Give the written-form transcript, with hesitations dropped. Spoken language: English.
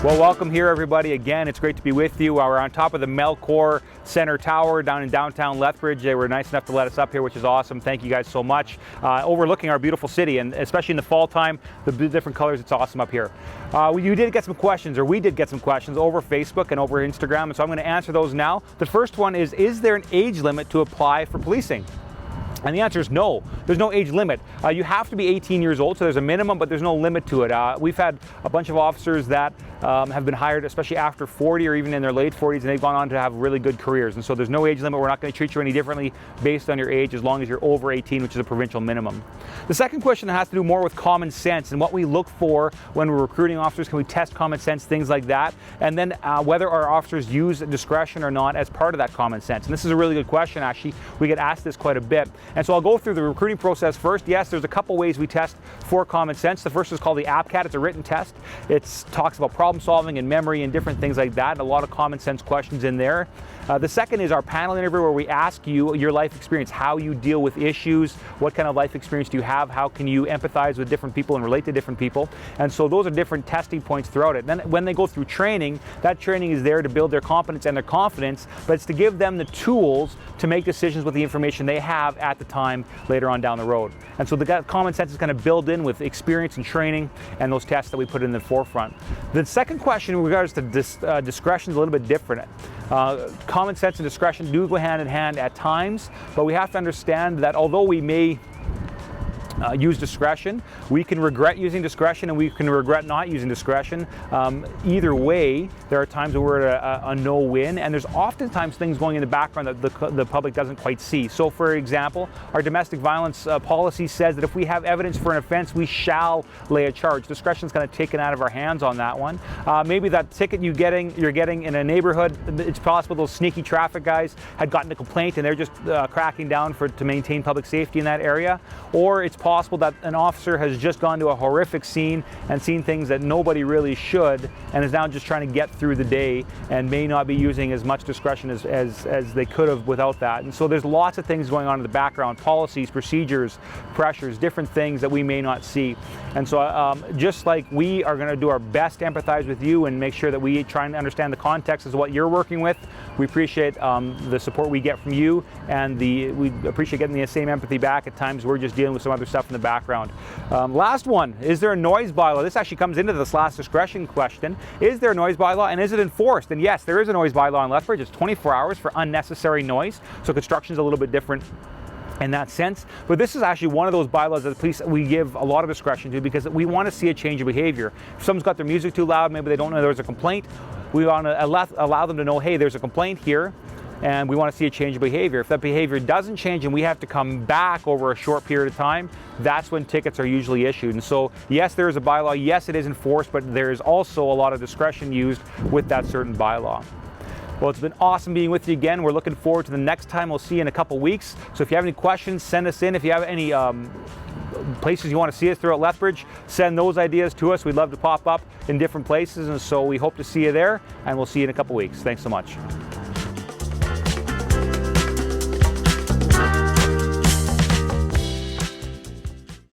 Well, welcome here, everybody. Again, it's great to be with you. We're on top of the Melcor Center Tower down in downtown Lethbridge. They were nice enough to let us up here, which is awesome. Thank you guys so much. Overlooking our beautiful city, and especially in the fall time, the different colors, it's awesome up here. We did get some questions over Facebook and over Instagram, and so I'm going to answer those now. The first one is there an age limit to apply for policing? And the answer is no. There's no age limit. You have to be 18 years old, so there's a minimum, but there's no limit to it. We've had a bunch of officers that have been hired, especially after 40 or even in their late 40s, and they've gone on to have really good careers. And so there's no age limit. We're not going to treat you any differently based on your age as long as you're over 18, which is a provincial minimum. The second question has to do more with common sense and what we look for when we're recruiting officers. Can we test common sense, things like that? And then whether our officers use discretion or not as part of that common sense. And this is a really good question, actually. We get asked this quite a bit. And so I'll go through the recruiting process first. Yes, there's a couple ways we test for common sense. The first is called the APCAT. It's a written test. It talks about problem solving and memory and different things like that. A lot of common sense questions in there. The second is our panel interview, where we ask you your life experience, how you deal with issues, what kind of life experience do you have, how can you empathize with different people and relate to different people. And so those are different testing points throughout it. Then when they go through training, that training is there to build their competence and their confidence, but it's to give them the tools to make decisions with the information they have at the time later on down the road. And so the common sense is kind of built in with experience and training and those tests that we put in the forefront. The second question in regards to discretion is a little bit different. Common sense and discretion do go hand in hand at times, but we have to understand that although we may use discretion, we can regret using discretion and we can regret not using discretion. Either way, there are times where we're at a no-win, and there's oftentimes things going in the background that the public doesn't quite see. So for example, our domestic violence policy says that if we have evidence for an offense, we shall lay a charge. Discretion's kind of taken out of our hands on that one. Maybe that ticket you're getting in a neighborhood, it's possible those sneaky traffic guys had gotten a complaint and they're just cracking down to maintain public safety in that area. Or it's possible that an officer has just gone to a horrific scene and seen things that nobody really should and is now just trying to get through the day and may not be using as much discretion as they could have without that. And so there's lots of things going on in the background, policies, procedures, pressures, different things that we may not see. And so just like we are going to do our best to empathize with you and make sure that we try and understand the context as to what you're working with, we appreciate the support we get from you, and we appreciate getting the same empathy back. At times we're just dealing with some other stuff in the background. Last one, is there a noise bylaw? This actually comes into this last discretion question. Is there a noise bylaw and is it enforced? And yes, there is a noise bylaw in Lethbridge. It's 24 hours for unnecessary noise. So construction is a little bit different in that sense, but this is actually one of those bylaws that the police, we give a lot of discretion to because we want to see a change of behavior. If someone's got their music too loud, maybe they don't know there's a complaint, we want to allow them to know, hey, there's a complaint here, and we want to see a change of behavior. If that behavior doesn't change and we have to come back over a short period of time, that's when tickets are usually issued. And so yes, there is a bylaw, yes, it is enforced, but there is also a lot of discretion used with that certain bylaw. Well, it's been awesome being with you again. We're looking forward to the next time. We'll see you in a couple weeks. So if you have any questions, send us in. If you have any places you want to see us throughout Lethbridge, send those ideas to us. We'd love to pop up in different places. And so we hope to see you there, and we'll see you in a couple weeks. Thanks so much.